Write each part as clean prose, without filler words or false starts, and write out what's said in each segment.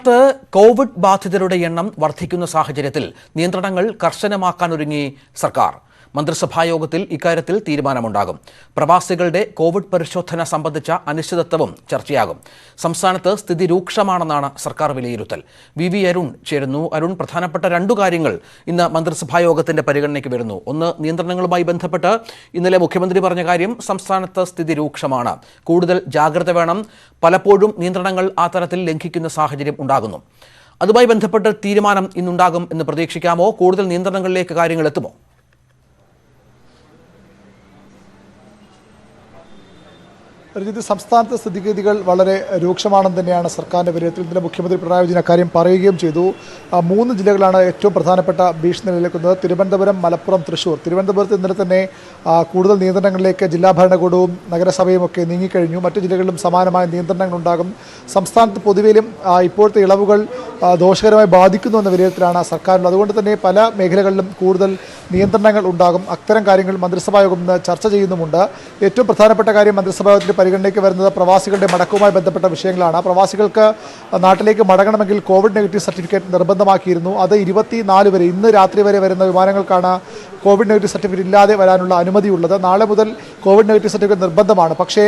സംസ്ഥാനത്ത് കോവിഡ് ബാധിതരുടെ എണ്ണം വർദ്ധിക്കുന്ന സാഹചര്യത്തിൽ നിയന്ത്രണങ്ങൾ കർശനമാക്കാനൊരുങ്ങി സർക്കാർ. മന്ത്രിസഭായോഗത്തിൽ ഇക്കാര്യത്തിൽ തീരുമാനമുണ്ടാകും. പ്രവാസികളുടെ കോവിഡ് പരിശോധന സംബന്ധിച്ച അനിശ്ചിതത്വവും ചർച്ചയാകും. സംസ്ഥാനത്ത് സ്ഥിതി രൂക്ഷമാണെന്നാണ് സർക്കാർ വിലയിരുത്തൽ. വി അരുൺ ചേരുന്നു. അരുൺ, പ്രധാനപ്പെട്ട രണ്ടു കാര്യങ്ങൾ ഇന്ന് മന്ത്രിസഭായോഗത്തിന്റെ പരിഗണനയ്ക്ക് വരുന്നു. ഒന്ന്, നിയന്ത്രണങ്ങളുമായി ബന്ധപ്പെട്ട് ഇന്നലെ മുഖ്യമന്ത്രി പറഞ്ഞ കാര്യം, സംസ്ഥാനത്ത് സ്ഥിതി രൂക്ഷമാണ്, കൂടുതൽ ജാഗ്രത വേണം, പലപ്പോഴും നിയന്ത്രണങ്ങൾ ആ തരത്തിൽ ലംഘിക്കുന്ന സാഹചര്യം ഉണ്ടാകുന്നു. അതുമായി ബന്ധപ്പെട്ട് തീരുമാനം ഇന്നുണ്ടാകും എന്ന് പ്രതീക്ഷിക്കാമോ? കൂടുതൽ നിയന്ത്രണങ്ങളിലേക്ക് കാര്യങ്ങൾ എത്തുമോ? സംസ്ഥാനത്തെ സ്ഥിതിഗതികൾ വളരെ രൂക്ഷമാണെന്ന് തന്നെയാണ് സർക്കാരിൻ്റെ വിലയിരുത്തൽ. ഇന്നലെ മുഖ്യമന്ത്രി പിണറായി വിജയൻ അക്കാര്യം പറയുകയും ചെയ്തു. 3 ജില്ലകളാണ് ഏറ്റവും പ്രധാനപ്പെട്ട ഭീഷണി നിലനിൽക്കുന്നത്: തിരുവനന്തപുരം, മലപ്പുറം, തൃശ്ശൂർ. തിരുവനന്തപുരത്ത് ഇന്നലെ തന്നെ കൂടുതൽ നിയന്ത്രണങ്ങളിലേക്ക് ജില്ലാ ഭരണകൂടവും നഗരസഭയും ഒക്കെ നീങ്ങിക്കഴിഞ്ഞു. മറ്റു ജില്ലകളിലും സമാനമായ നിയന്ത്രണങ്ങൾ ഉണ്ടാകും. സംസ്ഥാനത്ത് പൊതുവിലും ഇപ്പോഴത്തെ ഇളവുകൾ ദോഷകരമായി ബാധിക്കുന്നു എന്ന വിലയിരുത്തലാണ് സർക്കാരിനുള്ളത്. അതുകൊണ്ട് തന്നെ പല മേഖലകളിലും കൂടുതൽ നിയന്ത്രണങ്ങൾ ഉണ്ടാകും. അത്തരം കാര്യങ്ങൾ മന്ത്രിസഭായോഗം ഇന്ന് ചർച്ച ചെയ്യുന്നുമുണ്ട്. ഏറ്റവും പ്രധാനപ്പെട്ട കാര്യം മന്ത്രിസഭായോഗത്തിന്റെ പരിഗണനയ്ക്ക് വരുന്നത് പ്രവാസികളുടെ മടക്കവുമായി ബന്ധപ്പെട്ട വിഷയങ്ങളാണ്. പ്രവാസികൾക്ക് നാട്ടിലേക്ക് മടങ്ങണമെങ്കിൽ കോവിഡ് നെഗറ്റീവ് സർട്ടിഫിക്കറ്റ് നിർബന്ധമാക്കിയിരുന്നു. അത് 24 വരെ, ഇന്ന് രാത്രി വരെ വരുന്ന വിമാനങ്ങൾക്കാണ് കോവിഡ് നെഗറ്റീവ് സർട്ടിഫിക്കറ്റ് ഇല്ലാതെ വരാനുള്ള അനുമതിയുള്ളത്. നാളെ മുതൽ കോവിഡ് നെഗറ്റീവ് സർട്ടിഫിക്കറ്റ് നിർബന്ധമാണ്. പക്ഷേ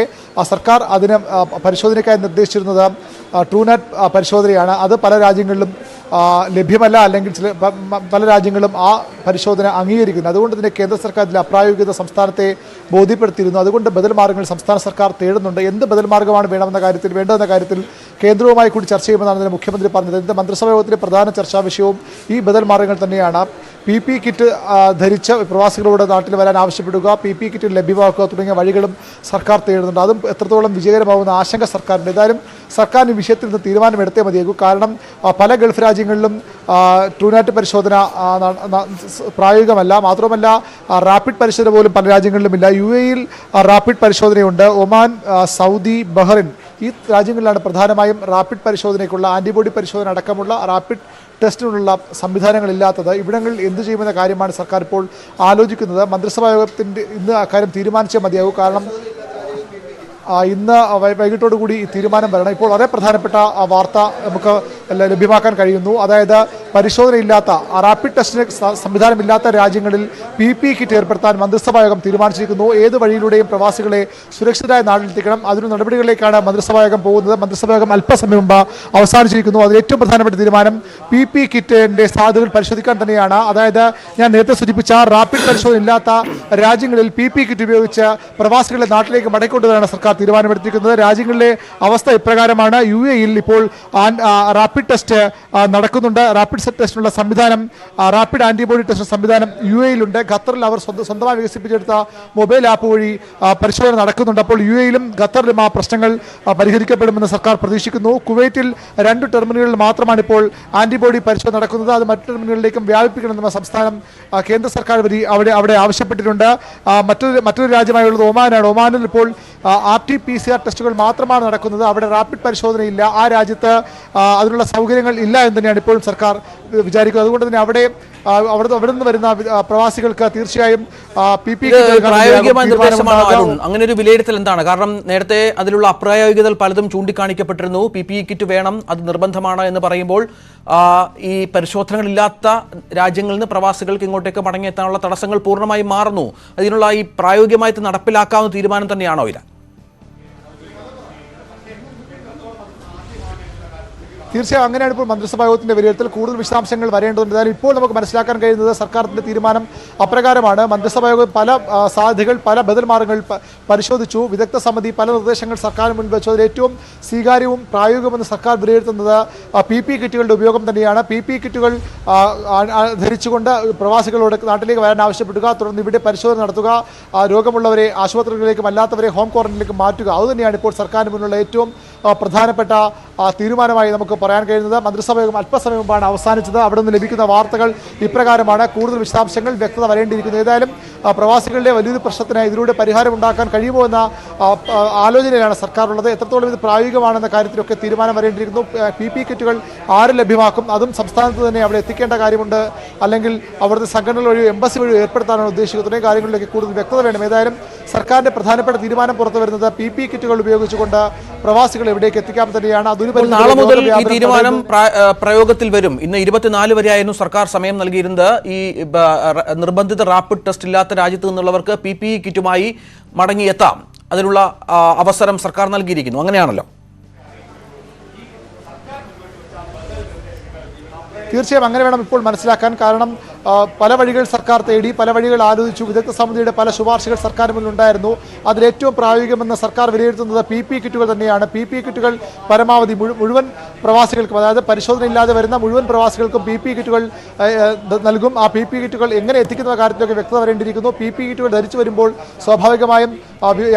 സർക്കാർ അതിന് പരിശോധനയ്ക്കായി നിർദ്ദേശിച്ചിരുന്നത് ട്രൂനാറ്റ് പരിശോധനയാണ്. അത് പല രാജ്യങ്ങളിലും ലഭ്യമല്ല, അല്ലെങ്കിൽ പല രാജ്യങ്ങളും ആ പരിശോധന അംഗീകരിക്കുന്നു. അതുകൊണ്ട് തന്നെ കേന്ദ്ര സർക്കാർ ഇതിൽ അപ്രായോഗികത സംസ്ഥാനത്തെ ബോധ്യപ്പെടുത്തിയിരുന്നു. അതുകൊണ്ട് ബദൽ മാർഗ്ഗങ്ങൾ സംസ്ഥാന സർക്കാർ തേടുന്നുണ്ട്. എന്ത് ബദൽ മാർഗ്ഗമാണ് വേണ്ടതെന്ന കാര്യത്തിൽ കേന്ദ്രവുമായി കൂടി ചർച്ച ചെയ്യുമെന്നാണ് ഇതിന് മുഖ്യമന്ത്രി പറഞ്ഞത്. ഇന്നത്തെ മന്ത്രിസഭാ യോഗത്തിലെ പ്രധാന ചർച്ചാ വിഷയവും ഈ ബദൽ മാർഗ്ഗങ്ങൾ തന്നെയാണ്. PPE കിറ്റ് ധരിച്ച് പ്രവാസികളോട് നാട്ടിൽ വരാൻ ആവശ്യപ്പെടുക, PPE കിറ്റ് ലഭ്യമാക്കുക തുടങ്ങിയ വഴികളും സർക്കാർ തേടുന്നുണ്ട്. അതും എത്രത്തോളം വിജയകരമാകുന്ന ആശങ്ക സർക്കാരിൻ്റെ. ഏതായാലും സർക്കാരിന് വിഷയത്തിൽ നിന്ന് തീരുമാനമെടുത്തേ മതിയാകൂ. കാരണം പല ഗൾഫ് രാജ്യങ്ങളിലും ട്രൂനാറ്റ് പരിശോധന പ്രായോഗികമല്ല. മാത്രമല്ല, റാപ്പിഡ് പരിശോധന പോലും പല രാജ്യങ്ങളിലുമില്ല. UAE-യിൽ റാപ്പിഡ് പരിശോധനയുണ്ട്. ഒമാൻ, സൗദി, ബഹ്റിൻ ഈ രാജ്യങ്ങളിലാണ് പ്രധാനമായും റാപ്പിഡ് പരിശോധനയ്ക്കുള്ള, ആൻറ്റിബോഡി പരിശോധന അടക്കമുള്ള റാപ്പിഡ് ടെസ്റ്റിനുള്ള സംവിധാനങ്ങളില്ലാത്തത്. ഇവിടങ്ങളിൽ എന്തു ചെയ്യുമെന്ന കാര്യമാണ് സർക്കാർ ഇപ്പോൾ ആലോചിക്കുന്നത്. മന്ത്രിസഭാ യോഗത്തിൻ്റെ ഇന്ന് അക്കാര്യം തീരുമാനിച്ചേ മതിയാകൂ. കാരണം ഇന്ന് വൈകിട്ടോടുകൂടി ഈ തീരുമാനം വരണം. ഇപ്പോൾ വളരെ പ്രധാനപ്പെട്ട വാർത്ത നമുക്ക് ലഭ്യമാക്കാൻ കഴിയുന്നു. അതായത് പരിശോധനയില്ലാത്ത, റാപ്പിഡ് ടെസ്റ്റിന് സംവിധാനമില്ലാത്ത രാജ്യങ്ങളിൽ PPE കിറ്റ് ഏർപ്പെടുത്താൻ മന്ത്രിസഭായോഗം തീരുമാനിച്ചിരിക്കുന്നു. ഏത് വഴിയിലൂടെയും പ്രവാസികളെ സുരക്ഷിതരായ നാട്ടിലെത്തിക്കണം, അതിനുള്ള നടപടികളിലേക്കാണ് മന്ത്രിസഭായോഗം പോകുന്നത്. മന്ത്രിസഭായോഗം അല്പസമയം മുമ്പ് അവസാനിച്ചിരിക്കുന്നു. അതിൽ ഏറ്റവും പ്രധാനപ്പെട്ട തീരുമാനം PPE കിറ്റിൻ്റെ സാധ്യതകൾ പരിശോധിക്കാൻ തന്നെയാണ്. അതായത് ഞാൻ നേരത്തെ സൂചിപ്പിച്ച റാപ്പിഡ് പരിശോധന ഇല്ലാത്ത രാജ്യങ്ങളിൽ PPE കിറ്റ് ഉപയോഗിച്ച് പ്രവാസികളെ നാട്ടിലേക്ക് മടക്കൊണ്ടുവരാനാണ് സർക്കാർ തീരുമാനമെടുത്തിരിക്കുന്നത്. രാജ്യങ്ങളിലെ അവസ്ഥ ഇപ്രകാരമാണ്. UAE-യിൽ ഇപ്പോൾ റാപ്പിഡ് ടെസ്റ്റ് നടക്കുന്നുണ്ട്. റാപ്പിഡ് ടെസ്റ്റിനുള്ള സംവിധാനം, റാപ്പിഡ് ആൻറ്റിബോഡി ടെസ്റ്റ് സംവിധാനം UAE-യിലുണ്ട്. ഖത്തറിൽ അവർ സ്വന്തമായി വികസിപ്പിച്ചെടുത്ത മൊബൈൽ ആപ്പ് വഴി പരിശോധന നടക്കുന്നുണ്ട്. അപ്പോൾ UAE-യിലും ഖത്തറിലും ആ പ്രശ്നങ്ങൾ പരിഹരിക്കപ്പെടുമെന്ന് സർക്കാർ പ്രതീക്ഷിക്കുന്നു. കുവൈറ്റിൽ 2 ടെർമിനലുകളിൽ മാത്രമാണ് ഇപ്പോൾ ആൻറ്റിബോഡി പരിശോധന നടക്കുന്നത്. അത് മറ്റു ടെർമിനലുകളിലേക്കും വ്യാപിപ്പിക്കണമെന്ന് സംസ്ഥാനം കേന്ദ്ര സർക്കാർ വഴി അവിടെ ആവശ്യപ്പെട്ടിട്ടുണ്ട്. മറ്റൊരു രാജ്യമായുള്ളത് ഒമാനാണ്. ഒമാനിൽ ഇപ്പോൾ RT-PCR ടെസ്റ്റുകൾ മാത്രമാണ് നടക്കുന്നത്. അവിടെ റാപ്പിഡ് പരിശോധനയില്ല. ആ രാജ്യത്ത് അതിനുള്ള സൗകര്യങ്ങൾ ഇല്ല എന്ന് തന്നെയാണ് ഇപ്പോഴും സർക്കാർ വിചാരിക്കുന്നത്. അതുകൊണ്ട് തന്നെ അവിടെ നിന്ന് വരുന്ന പ്രവാസികൾക്ക് തീർച്ചയായും അങ്ങനെ ഒരു വിലയിരുത്തൽ എന്താണ്? കാരണം നേരത്തെ അതിലുള്ള അപ്രായോഗികതകൾ പലതും ചൂണ്ടിക്കാണിക്കപ്പെട്ടിരുന്നു. PPE കിറ്റ് വേണം, അത് നിർബന്ധമാണ് എന്ന് പറയുമ്പോൾ ഈ പരിശോധനകളില്ലാത്ത രാജ്യങ്ങളിൽ നിന്ന് പ്രവാസികൾക്ക് ഇങ്ങോട്ടേക്ക് മടങ്ങിയെത്താനുള്ള തടസ്സങ്ങൾ പൂർണ്ണമായും മാറുന്നു. അതിനുള്ള ഈ പ്രായോഗികമായിട്ട് നടപ്പിലാക്കാവുന്ന തീരുമാനം തന്നെയാണോ ഇത്? തീർച്ചയായും അങ്ങനെയാണ് ഇപ്പോൾ മന്ത്രിസഭാ യോഗത്തിന്റെ വിലയിരുത്തൽ. കൂടുതൽ വിശദാംശങ്ങൾ വരേണ്ടതുണ്ട്. എന്നാലും ഇപ്പോൾ നമുക്ക് മനസ്സിലാക്കാൻ കഴിയുന്നത് സർക്കാരിന്റെ തീരുമാനം അപ്രകാരമാണ്. മന്ത്രിസഭാ യോഗം പല സാധ്യതകൾ, പല ബദൽ മാർഗ്ഗങ്ങൾ പരിശോധിച്ചു. വിദഗ്ധ സമിതി പല നിർദ്ദേശങ്ങൾ സർക്കാരിന് മുൻപ് വെച്ചു. അതിൽ ഏറ്റവും സ്വീകാര്യവും പ്രായോഗികമെന്ന് സർക്കാർ വിലയിരുത്തുന്നത് PPE കിറ്റുകളുടെ ഉപയോഗം തന്നെയാണ്. PPE കിറ്റുകൾ ധരിച്ചുകൊണ്ട് പ്രവാസികളോട് നാട്ടിലേക്ക് വരാൻ ആവശ്യപ്പെടുക, തുടർന്ന് ഇവിടെ പരിശോധന നടത്തുക, രോഗമുള്ളവരെ ആശുപത്രികളിലേക്കും അല്ലാത്തവരെ ഹോം ക്വാറന്റൈനിലേക്ക് മാറ്റുക. അതുതന്നെയാണ് ഇപ്പോൾ സർക്കാരിന് മുന്നിലുള്ള ഏറ്റവും പ്രധാനപ്പെട്ട തീരുമാനമായി നമുക്ക് പറയാൻ കഴിയുന്നത്. മന്ത്രിസഭയോഗം അല്പസമയം മുമ്പാണ് അവസാനിച്ചത്. അവിടെ നിന്ന് ലഭിക്കുന്ന വാർത്തകൾ ഇപ്രകാരമാണ്. കൂടുതൽ വിശദാംശങ്ങൾ വ്യക്തത വരേണ്ടിയിരിക്കുന്നു. ഏതായാലും പ്രവാസികളുടെ വലിയൊരു പ്രശ്നത്തിന് ഇതിലൂടെ പരിഹാരം ഉണ്ടാക്കാൻ കഴിയുമോ എന്ന ആലോചനയിലാണ് സർക്കാരുള്ളത്. എത്രത്തോളം ഇത് പ്രായോഗികമാണെന്ന കാര്യത്തിലൊക്കെ തീരുമാനം വരേണ്ടിയിരിക്കുന്നു. PPE കിറ്റുകൾ ആര് ലഭ്യമാക്കും, അതും സംസ്ഥാനത്ത് തന്നെ അവിടെ എത്തിക്കേണ്ട കാര്യമുണ്ട്. അല്ലെങ്കിൽ അവിടുത്തെ സംഘടനകൾ വഴി, എംബസി വഴി ഏർപ്പെടുത്താനാണ് ഉദ്ദേശിക്കുന്നത്. തുടങ്ങിയ കാര്യങ്ങളിലേക്ക് കൂടുതൽ വ്യക്തത വേണം. ഏതായാലും സർക്കാരിൻ്റെ പ്രധാനപ്പെട്ട തീരുമാനം പുറത്തു വരുന്നത് PPE കിറ്റുകൾ ഉപയോഗിച്ചുകൊണ്ട് പ്രവാസികൾ എവിടേക്ക് എത്തിക്കാൻ തന്നെയാണ്. നാളെ മുതൽ ഈ തീരുമാനം പ്രയോഗത്തിൽ വരും. ഇന്ന് 24 വരെയായിരുന്നു സർക്കാർ സമയം നൽകിയിരുന്നത്. ഈ നിർബന്ധിത റാപ്പിഡ് ടെസ്റ്റ് ഇല്ലാത്ത രാജ്യത്ത് നിന്നുള്ളവർക്ക് PPE കിറ്റുമായി മടങ്ങിയെത്താം. അതിനുള്ള അവസരം സർക്കാർ നൽകിയിരിക്കുന്നു. അങ്ങനെയാണല്ലോ. തീർച്ചയായും അങ്ങനെ വേണം ഇപ്പോൾ മനസ്സിലാക്കാൻ. കാരണം പല വഴികൾ സർക്കാർ തേടി, പല വഴികൾ ആലോചിച്ചു. വിദഗ്ധ സമിതിയുടെ പല ശുപാർശകൾ സർക്കാർ മുന്നിലുണ്ടായിരുന്നു. അതിലേറ്റവും പ്രായോഗികമെന്ന് സർക്കാർ വിലയിരുത്തുന്നത് PPE കിറ്റുകൾ തന്നെയാണ്. PPE കിറ്റുകൾ പരമാവധി മുഴുവൻ പ്രവാസികൾക്കും, അതായത് പരിശോധന ഇല്ലാതെ വരുന്ന മുഴുവൻ പ്രവാസികൾക്കും PPE കിറ്റുകൾ നൽകും. ആ PPE കിറ്റുകൾ എങ്ങനെ എത്തിക്കുന്ന കാര്യത്തിലൊക്കെ വ്യക്തത വരേണ്ടിയിരിക്കുന്നു. PPE കിറ്റുകൾ ധരിച്ചു വരുമ്പോൾ സ്വാഭാവികമായും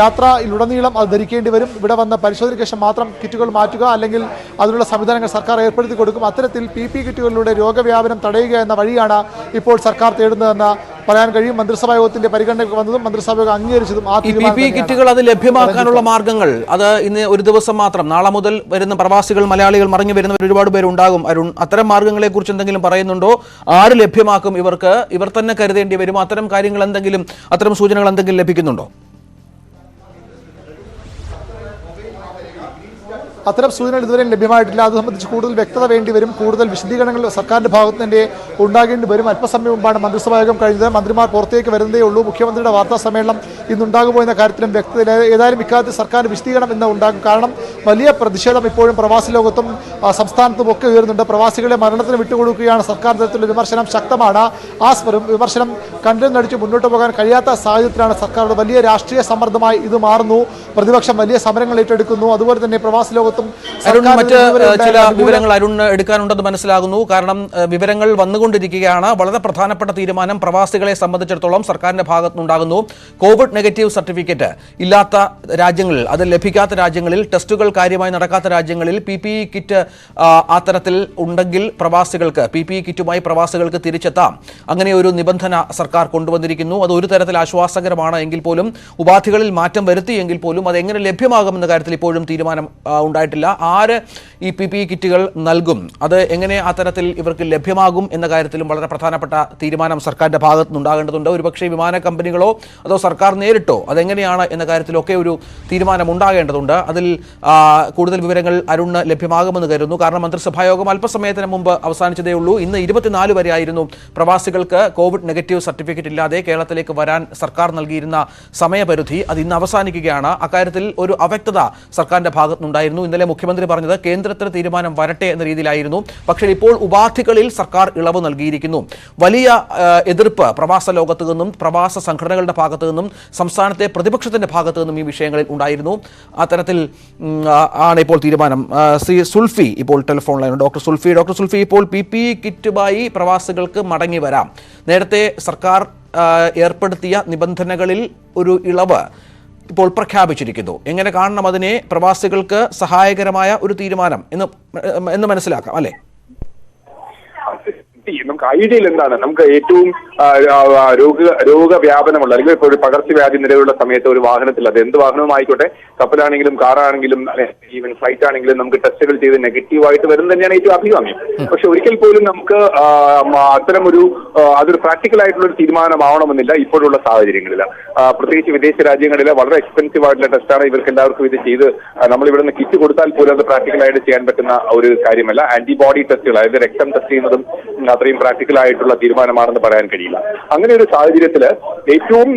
യാത്രയിലുടനീളം അത് ധരിക്കേണ്ടി വരും. ഇവിടെ വന്ന് പരിശോധനയ്ക്ക് ശേഷം മാത്രം കിറ്റുകൾ മാറ്റുക, അല്ലെങ്കിൽ അതിനുള്ള സംവിധാനങ്ങൾ സർക്കാർ ഏർപ്പെടുത്തി കൊടുക്കും. അത്തരത്തിൽ PPE കിറ്റുകളിലൂടെ രോഗവ്യാപനം തടയുക എന്ന വഴിയാണ് ഇപ്പോൾ സർക്കാർ തേടുന്നതെന്ന് പറയാൻ കഴിയും. മന്ത്രിസഭാ യോഗത്തിന്റെ പരിഗണനയ്ക്ക് വന്നതും മന്ത്രിസഭാ യോഗം അംഗീകരിച്ചതും PPE കിറ്റുകൾ അത് ലഭ്യമാക്കാനുള്ള മാർഗ്ഗങ്ങൾ അത് ഇന്ന് ഒരു ദിവസം മാത്രം, നാളെ മുതൽ വരുന്ന പ്രവാസികൾ, മലയാളികൾ മടങ്ങി വരുന്നവർ ഒരുപാട് പേരുണ്ടാകും. അരുൺ, അത്തരം മാർഗ്ഗങ്ങളെ കുറിച്ച് എന്തെങ്കിലും പറയുന്നുണ്ടോ? ആര് ലഭ്യമാക്കും? ഇവർ തന്നെ കരുതേണ്ടി വരും? അത്തരം കാര്യങ്ങൾ എന്തെങ്കിലും, അത്തരം സൂചനകൾ എന്തെങ്കിലും ലഭിക്കുന്നുണ്ടോ? അത്തരം സൂചനകൾ ഇതുവരെ ലഭ്യമായിട്ടില്ല. അത് സംബന്ധിച്ച് കൂടുതൽ വ്യക്തത വേണ്ടി വരും. കൂടുതൽ വിശദീകരണങ്ങൾ സർക്കാരിന്റെ ഭാഗത്ത് തന്നെ ഉണ്ടാകേണ്ടി വരും. അല്പസമയം മുമ്പാണ് മന്ത്രിസഭാ യോഗം കഴിഞ്ഞത്. മന്ത്രിമാർ പുറത്തേക്ക് വരുന്നതേ ഉള്ളൂ. മുഖ്യമന്ത്രിയുടെ വാർത്താ സമ്മേളനം ഇന്നുണ്ടാകുമോ എന്ന കാര്യത്തിലും വ്യക്തത. ഏതായാലും ഇക്കാര്യത്തിൽ സർക്കാരിന് വിശദീകരണം ഇന്ന് ഉണ്ടാകും. കാരണം വലിയ പ്രതിഷേധം ഇപ്പോഴും പ്രവാസി ലോകത്തും സംസ്ഥാനത്തും ഒക്കെ ഉയരുന്നുണ്ട്. പ്രവാസികളെ മരണത്തിന് വിട്ടുകൊടുക്കുകയാണ് സർക്കാർ തരത്തിലുള്ള വിമർശനം ശക്തമാണ്. ആ വിമർശനം കണ്ടെന്നടിച്ച് മുന്നോട്ട് പോകാൻ കഴിയാത്ത സാഹചര്യത്തിലാണ് സർക്കാരുടെ വലിയ രാഷ്ട്രീയ സമ്മർദ്ദമായി ഇത് മാറുന്നു. പ്രതിപക്ഷം വലിയ സമരങ്ങൾ ഏറ്റെടുക്കുന്നു. അതുപോലെ തന്നെ പ്രവാസി ലോകത്തും മറ്റ് ചില വിവരങ്ങൾ അരുണ് എടുക്കാനുണ്ടെന്ന് മനസ്സിലാകുന്നു. കാരണം വിവരങ്ങൾ വന്നുകൊണ്ടിരിക്കുകയാണ്. വളരെ പ്രധാനപ്പെട്ട തീരുമാനം പ്രവാസികളെ സംബന്ധിച്ചിടത്തോളം സർക്കാരിന്റെ ഭാഗത്തുനിന്നുണ്ടാകുന്നു. കോവിഡ് നെഗറ്റീവ് സർട്ടിഫിക്കറ്റ് ഇല്ലാത്ത രാജ്യങ്ങളിൽ, അത് ലഭിക്കാത്ത രാജ്യങ്ങളിൽ, ടെസ്റ്റുകൾ കാര്യമായി നടക്കാത്ത രാജ്യങ്ങളിൽ PPE കിറ്റ് അത്തരത്തിൽ ഉണ്ടെങ്കിൽ പ്രവാസികൾക്ക്, PPE കിറ്റുമായി പ്രവാസികൾക്ക് തിരിച്ചെത്താം. അങ്ങനെ ഒരു നിബന്ധന സർക്കാർ കൊണ്ടുവന്നിരിക്കുന്നു. അത് ഒരു തരത്തിൽ ആശ്വാസകരമാണ് എങ്കിൽ പോലും, ഉപാധികളിൽ മാറ്റം വരുത്തിയെങ്കിൽ പോലും അത് എങ്ങനെ ലഭ്യമാകുമെന്ന കാര്യത്തിൽ ഇപ്പോഴും തീരുമാനം ഉണ്ടായിട്ടില്ല. ആര് ഈ PPE കിറ്റുകൾ നൽകും, അത് എങ്ങനെ അത്തരത്തിൽ ഇവർക്ക് ലഭ്യമാകും എന്ന കാര്യത്തിലും വളരെ പ്രധാനപ്പെട്ട തീരുമാനം സർക്കാരിന്റെ ഭാഗത്ത് നിന്നുണ്ടാകേണ്ടതുണ്ട്. ഒരുപക്ഷെ വിമാന കമ്പനികളോ അതോ സർക്കാർ നേരിട്ടോ അതെങ്ങനെയാണ് എന്ന കാര്യത്തിലൊക്കെ ഒരു തീരുമാനം ഉണ്ടാകേണ്ടതുണ്ട്. അതിൽ കൂടുതൽ വിവരങ്ങൾ അരുണ് ലഭ്യമാകുമെന്ന് കരുതുന്നു. കാരണം മന്ത്രിസഭായോഗം അല്പസമയത്തിന് മുമ്പ് അവസാനിച്ചതേ ഉള്ളൂ. ഇന്ന് 24 വരെയായിരുന്നു പ്രവാസികൾക്ക് കോവിഡ് നെഗറ്റീവ് സർട്ടിഫിക്കറ്റ് ഇല്ലാതെ കേരളത്തിലേക്ക് വരാൻ സർക്കാർ നൽകിയിരുന്ന സമയപരിധി. അത് ഇന്ന് അവസാനിക്കുകയാണ്. അക്കാര്യത്തിൽ ഒരു അവ്യക്തത സർക്കാരിന്റെ ഭാഗത്തുനിന്നുണ്ടായിരുന്നു. ഇന്നലെ മുഖ്യമന്ത്രി പറഞ്ഞത് കേന്ദ്രത്തിന് തീരുമാനം വരട്ടെ എന്ന രീതിയിലായിരുന്നു. പക്ഷേ ഇപ്പോൾ ഉപാധികളിൽ സർക്കാർ ഇളവ് നൽകിയിരിക്കുന്നു. വലിയ എതിർപ്പ് പ്രവാസ ലോകത്തു നിന്നും, പ്രവാസ സംഘടനകളുടെ ഭാഗത്തു നിന്നും, സംസ്ഥാനത്തെ പ്രതിപക്ഷത്തിന്റെ ഭാഗത്തു നിന്നും ഈ വിഷയങ്ങളിൽ ഉണ്ടായിരുന്നു. അത്തരത്തിൽ ആണ് ഇപ്പോൾ തീരുമാനം. ശ്രീ സുൽഫി ഇപ്പോൾ ടെലിഫോൺ ലൈനിൽ. ഡോക്ടർ സുൽഫി, ഇപ്പോൾ PPE കിറ്റുമായി പ്രവാസികൾക്ക് മടങ്ങി വരാം. നേരത്തെ സർക്കാർ ഏർപ്പെടുത്തിയ നിബന്ധനകളിൽ ഒരു ഇളവ് ഇപ്പോൾ പ്രഖ്യാപിച്ചിരിക്കുന്നു. എങ്ങനെ കാണണം അതിനെ? പ്രവാസികൾക്ക് സഹായകരമായ ഒരു തീരുമാനം എന്ന് മനസ്സിലാക്കാം അല്ലേ? നമുക്ക് ഐഡിയയിൽ എന്താണ്, നമുക്ക് ഏറ്റവും രോഗവ്യാപനമുള്ള, അല്ലെങ്കിൽ ഇപ്പോൾ ഒരു പകർച്ചവ്യാധി നിലവിലുള്ള സമയത്ത് ഒരു വാഹനത്തിൽ, അത് എന്ത് വാഹനവും ആയിക്കോട്ടെ, കപ്പലാണെങ്കിലും കാറാണെങ്കിലും ഈവൻ ഫ്ലൈറ്റ് ആണെങ്കിലും നമുക്ക് ടെസ്റ്റുകൾ ചെയ്ത് നെഗറ്റീവായിട്ട് വരുന്നത് തന്നെയാണ് ഏറ്റവും അഭികാമ്യം. പക്ഷെ ഒരിക്കൽ പോലും നമുക്ക് അത്തരം അതൊരു പ്രാക്ടിക്കൽ ആയിട്ടുള്ള ഒരു തീരുമാനമാവണമെന്നില്ല ഇപ്പോഴുള്ള സാഹചര്യങ്ങളിൽ. പ്രത്യേകിച്ച് വിദേശ രാജ്യങ്ങളിൽ വളരെ എക്സ്പെൻസീവ് ആയിട്ടുള്ള ടെസ്റ്റാണ്. ഇവർക്ക് എല്ലാവർക്കും ഇത് ചെയ്ത് നമ്മളിവിടെ നിന്ന് കിറ്റ് കൊടുത്താൽ പോലും അത് പ്രാക്ടിക്കലായിട്ട് ചെയ്യാൻ പറ്റുന്ന ഒരു കാര്യമല്ല. ആന്റിബോഡി ടെസ്റ്റുകൾ, അതായത് രക്തം ടെസ്റ്റ് ചെയ്യുന്നതും അത്രയും പ്രാക്ടിക്കൽ ആയിട്ടുള്ള തീരുമാനമാണെന്ന് പറയാൻ കഴിയില്ല. അങ്ങനെ ഒരു സാഹചര്യത്തിൽ ഏറ്റവും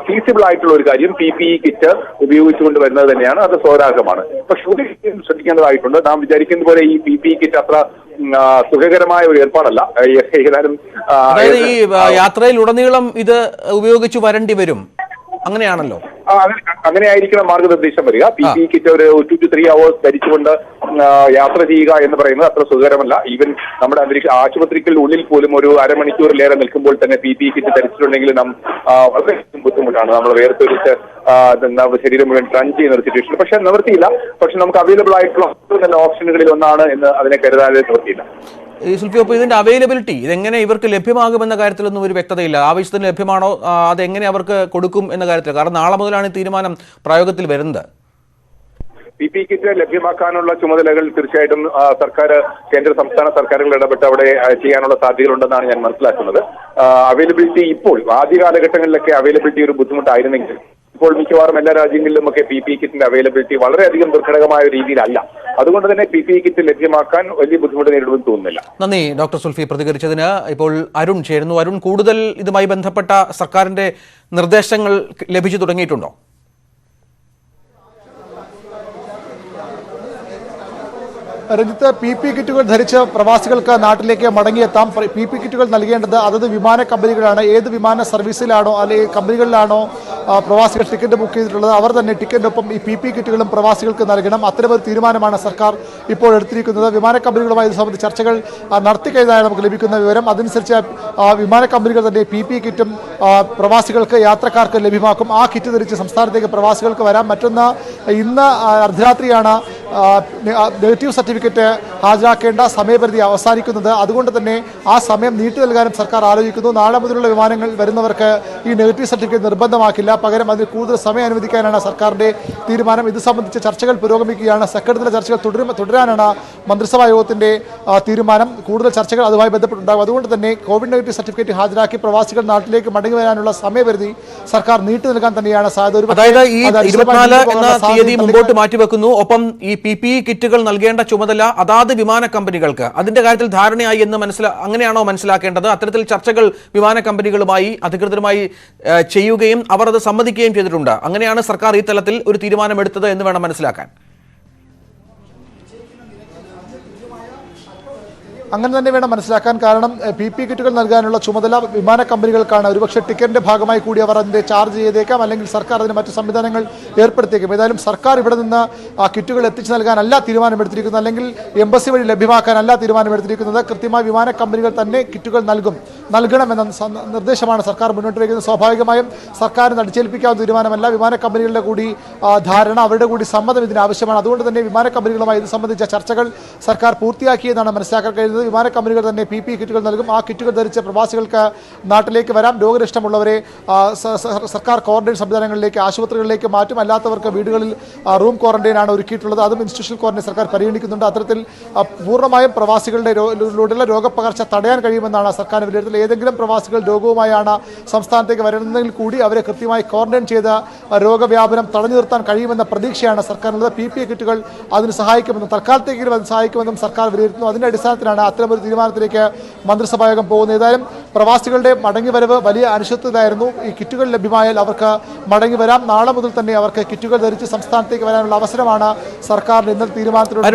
ഫീസിബിൾ ആയിട്ടുള്ള ഒരു കാര്യം PPE കിറ്റ് ഉപയോഗിച്ചുകൊണ്ട് വരുന്നത് തന്നെയാണ്. അത് സ്വരാഗമാണ്. പക്ഷെ ഒരു ശ്രദ്ധിക്കേണ്ടതായിട്ടുണ്ട്. നാം വിചാരിക്കുന്ന പോലെ ഈ PPE കിറ്റ് അത്ര സുഖകരമായ ഒരു ഏർപ്പാടല്ല. ഏതായാലും ഈ യാത്രയിൽ ഉടനീളം ഇത് ഉപയോഗിച്ച് വരേണ്ടി വരും, അങ്ങനെയാണല്ലോ. അങ്ങനെ ആയിരിക്കണം മാർഗനിർദ്ദേശം വരിക. PPE കിറ്റ് ഒരു 2 to 3 hours ധരിച്ചുകൊണ്ട് യാത്ര ചെയ്യുക എന്ന് പറയുന്നത് അത്ര സുഖകരമല്ല. ഈവൻ നമ്മുടെ ആശുപത്രിക്കുള്ളിൽ പോലും ഒരു അരമണിക്കൂറിലേറെ നിൽക്കുമ്പോൾ തന്നെ PPE കിറ്റ് ധരിച്ചിട്ടുണ്ടെങ്കിൽ വളരെ ബുദ്ധിമുട്ടാണ്. നമ്മൾ വേർത്തൊരിച്ച് ശരീരം മുഴുവൻ റൺ ചെയ്യുന്ന ഒരു സിറ്റുവേഷൻ. പക്ഷെ നിവൃത്തിയില്ല. പക്ഷെ നമുക്ക് അവൈലബിൾ ആയിട്ടുള്ള നല്ല ഓപ്ഷനുകളിൽ ഒന്നാണ് എന്ന് അതിനെ കരുതാതെ നിവൃത്തിയില്ല. സുൽഫി, അപ്പോൾ ഇതിന്റെ അവൈലബിലിറ്റി, ഇതെങ്ങനെ ഇവർക്ക് ലഭ്യമാകുമെന്ന കാര്യത്തിലൊന്നും ഒരു വ്യക്തതയില്ല. ആവശ്യത്തിന് ലഭ്യമാണോ, അതെങ്ങനെ അവർക്ക് കൊടുക്കും എന്ന കാര്യത്തിൽ? കാരണം നാളെ മുതലാണ് ഈ തീരുമാനം പ്രായോഗത്തിൽ വരുന്നത്. PPE കിറ്റ് ലഭ്യമാക്കാനുള്ള ചുമതലകൾ തീർച്ചയായിട്ടും സർക്കാർ, കേന്ദ്ര സംസ്ഥാന സർക്കാരുകൾ ഇടപെട്ട് അവിടെ ചെയ്യാനുള്ള സാധ്യതകളുണ്ടെന്നാണ് ഞാൻ മനസ്സിലാക്കുന്നത്. അവൈലബിലിറ്റി ഇപ്പോൾ ആദ്യ കാലഘട്ടങ്ങളിലൊക്കെ അവൈലബിലിറ്റി ഒരു ബുദ്ധിമുട്ടായിരുന്നെങ്കിൽ ഇപ്പോൾ മിക്കവാറും എല്ലാ രാജ്യങ്ങളിലും ഒക്കെ PPE കിറ്റിന്റെ അവൈലബിലിറ്റി വളരെയധികം ദുർഘടകമായ രീതിയിലല്ല. അതുകൊണ്ട് തന്നെ PPE കിറ്റ് ലഭ്യമാക്കാൻ വലിയ ബുദ്ധിമുട്ട് നേരിടുമെന്ന് തോന്നുന്നില്ല. നന്ദി ഡോക്ടർ സുൽഫി പ്രതികരിച്ചതിന്. ഇപ്പോൾ അരുൺ ചേരുന്നു. അരുൺ, കൂടുതൽ ഇതുമായി ബന്ധപ്പെട്ട സർക്കാരിന്റെ നിർദ്ദേശങ്ങൾ ലഭിച്ചു തുടങ്ങിയിട്ടുണ്ടോ? രഞ്ജിത്ത്, PPE കിറ്റുകൾ ധരിച്ച് പ്രവാസികൾക്ക് നാട്ടിലേക്ക് മടങ്ങിയെത്താം. PPE കിറ്റുകൾ നൽകേണ്ടത് അതത് വിമാന കമ്പനികളാണ്. ഏത് വിമാന സർവീസിലാണോ അല്ലെങ്കിൽ കമ്പനികളിലാണോ പ്രവാസികൾ ടിക്കറ്റ് ബുക്ക് ചെയ്തിട്ടുള്ളത് അവർ തന്നെ ടിക്കറ്റിനൊപ്പം ഈ PPE കിറ്റുകളും പ്രവാസികൾക്ക് നൽകണം. അത്തരമൊരു തീരുമാനമാണ് സർക്കാർ ഇപ്പോൾ എടുത്തിരിക്കുന്നത്. വിമാന കമ്പനികളുമായി ഇത് സംബന്ധിച്ച് ചർച്ചകൾ നടത്തിക്കഴിഞ്ഞാണ് നമുക്ക് ലഭിക്കുന്ന വിവരം. അതനുസരിച്ച് വിമാന കമ്പനികൾ തന്നെ PPE കിറ്റും പ്രവാസികൾക്ക് യാത്രക്കാർക്ക് ലഭ്യമാക്കും. ആ കിറ്റ് ധരിച്ച് സംസ്ഥാനത്തേക്ക് പ്രവാസികൾക്ക് വരാം. മറ്റൊന്ന്, ഇന്ന് അർദ്ധരാത്രിയാണ് നെഗറ്റീവ് സർട്ടിഫിക്കറ്റ് ഹാജരാക്കേണ്ട സമയപരിധി അവസാനിക്കുന്നത്. അതുകൊണ്ട് തന്നെ ആ സമയം നീട്ടി നൽകാനും സർക്കാർ ആലോചിക്കുന്നു. നാളെ മുതലുള്ള വിമാനങ്ങൾ വരുന്നവർക്ക് ഈ നെഗറ്റീവ് സർട്ടിഫിക്കറ്റ് നിർബന്ധമാക്കില്ല, പകരം അതിന് കൂടുതൽ സമയം അനുവദിക്കാനാണ് സർക്കാരിന്റെ തീരുമാനം. ഇത് സംബന്ധിച്ച് ചർച്ചകൾ പുരോഗമിക്കുകയാണ്. സെക്രട്ടറിയുടെ ചർച്ചകൾ തുടരാനാണ് മന്ത്രിസഭാ യോഗത്തിന്റെ തീരുമാനം. കൂടുതൽ ചർച്ചകൾ അതുമായി ബന്ധപ്പെട്ടുണ്ടാകും. അതുകൊണ്ട് തന്നെ കോവിഡ് നെഗറ്റീവ് സർട്ടിഫിക്കറ്റ് ഹാജരാക്കി പ്രവാസികൾ നാട്ടിലേക്ക് മടങ്ങി വരാനുള്ള സമയപരിധി സർക്കാർ നീട്ടി നൽകാൻ തന്നെയാണ് സാധ്യത. അതായത് ഈ 24 എന്ന തീയതി മുമ്പോട്ട് മാറ്റിവെക്കുന്നു. ഒപ്പം ഈ PPE കിറ്റുകൾ നൽകേണ്ട ചുമതല അതാത് വിമാന കമ്പനികൾക്ക്. അതിന്റെ കാര്യത്തിൽ ധാരണയായി എന്ന് അങ്ങനെയാണോ മനസ്സിലാക്കേണ്ടത്? അത്തരത്തിൽ ചർച്ചകൾ വിമാന കമ്പനികളുമായി അധികൃതരുമായി ചെയ്യുകയും അവർ അത് സമ്മതിക്കുകയും ചെയ്തിട്ടുണ്ട്. അങ്ങനെയാണ് സർക്കാർ ഈ തലത്തിൽ ഒരു തീരുമാനമെടുത്തത് എന്ന് വേണം മനസ്സിലാക്കാൻ. അങ്ങനെ തന്നെ വേണം മനസ്സിലാക്കാൻ. കാരണം PPE കിറ്റുകൾ നൽകാനുള്ള ചുമതല വിമാന കമ്പനികൾക്കാണ്. ഒരുപക്ഷെ ടിക്കറ്റിന്റെ ഭാഗമായി കൂടി അവർ അതിന്റെ ചാർജ് ചെയ്തേക്കാം, അല്ലെങ്കിൽ സർക്കാർ അതിന് മറ്റു സംവിധാനങ്ങൾ ഏർപ്പെടുത്തിയേക്കും. ഏതായാലും സർക്കാർ ഇവിടെ നിന്ന് ആ കിറ്റുകൾ എത്തിച്ചു നൽകാനല്ല തീരുമാനമെടുത്തിരിക്കുന്നത്, അല്ലെങ്കിൽ എംബസി വഴി ലഭ്യമാക്കാനല്ല തീരുമാനമെടുത്തിരിക്കുന്നത്. കൃത്യമായി വിമാന കമ്പനികൾ തന്നെ കിറ്റുകൾ നൽകണമെന്ന നിർദ്ദേശമാണ് സർക്കാർ മുന്നോട്ട് വയ്ക്കുന്നത്. സ്വാഭാവികമായും സർക്കാരിന് അടിച്ചേൽപ്പിക്കാവുന്ന തീരുമാനമല്ല. വിമാന കമ്പനികളുടെ കൂടി ധാരണ, അവരുടെ കൂടി സമ്മതം ഇതിന് ആവശ്യമാണ്. അതുകൊണ്ട് തന്നെ വിമാന കമ്പനികളുമായി ഇത് സംബന്ധിച്ച ചർച്ചകൾ സർക്കാർ പൂർത്തിയാക്കിയെന്നാണ് മനസ്സിലാക്കാൻ കഴിയുന്നത്. വിമാന കമ്പനികൾ തന്നെ PPE കിറ്റുകൾ നൽകും. ആ കിറ്റുകൾ ധരിച്ച പ്രവാസികൾക്ക് നാട്ടിലേക്ക് വരാം. രോഗലക്ഷണമുള്ളവരെ സർക്കാർ ക്വാറന്റൈൻ സംവിധാനങ്ങളിലേക്ക്, ആശുപത്രികളിലേക്ക് മാറ്റും. അല്ലാത്തവർക്ക് വീടുകളിൽ റൂം ക്വാറന്റൈനാണ് ഒരുക്കിയിട്ടുള്ളത്. അതും ഇൻസ്റ്റിറ്റ്യൂഷണൽ ക്വാറന്റൈൻ സർക്കാർ പരിഗണിക്കുന്നുണ്ട്. അത്തരത്തിൽ പൂർണ്ണമായും പ്രവാസികളുടെ രോഗപ്പകർച്ച തടയാൻ കഴിയുമെന്നാണ് സർക്കാർ വിലയിരുത്തൽ. ഏതെങ്കിലും പ്രവാസികൾ രോഗവുമായാണ് സംസ്ഥാനത്തേക്ക് വരുന്നതെങ്കിൽ കൂടി അവരെ കൃത്യമായി ക്വാറന്റൈൻ ചെയ്ത് രോഗവ്യാപനം തടഞ്ഞു നിർത്താൻ കഴിയുമെന്ന പ്രതീക്ഷയാണ് സർക്കാരിനുള്ളത്. PPE കിറ്റുകൾ അതിന് സഹായിക്കുമെന്നും തൽക്കാലത്തേക്കെങ്കിലും അത് സഹായിക്കുമെന്നും സർക്കാർ വിലയിരുത്തുന്നു. അതിന്റെ അടിസ്ഥാനത്തിലാണ് അത്തരമൊരു തീരുമാനത്തിലേക്ക് മന്ത്രിസഭായോഗം പോകുന്നത്. ഏതായാലും പ്രവാസികളുടെ മടങ്ങിവരവ് വലിയ അനിശ്ചിതമായിരുന്നു. ഈ കിറ്റുകൾ ലഭ്യമായാൽ അവർക്ക് മടങ്ങി വരാം. നാളെ മുതൽ തന്നെ അവർക്ക് കിറ്റുകൾ ധരിച്ച് സംസ്ഥാനത്തേക്ക് വരാനുള്ള അവസരമാണ് സർക്കാരിന്റെ ഇന്നത്തെ തീരുമാനത്തിലൂടെ.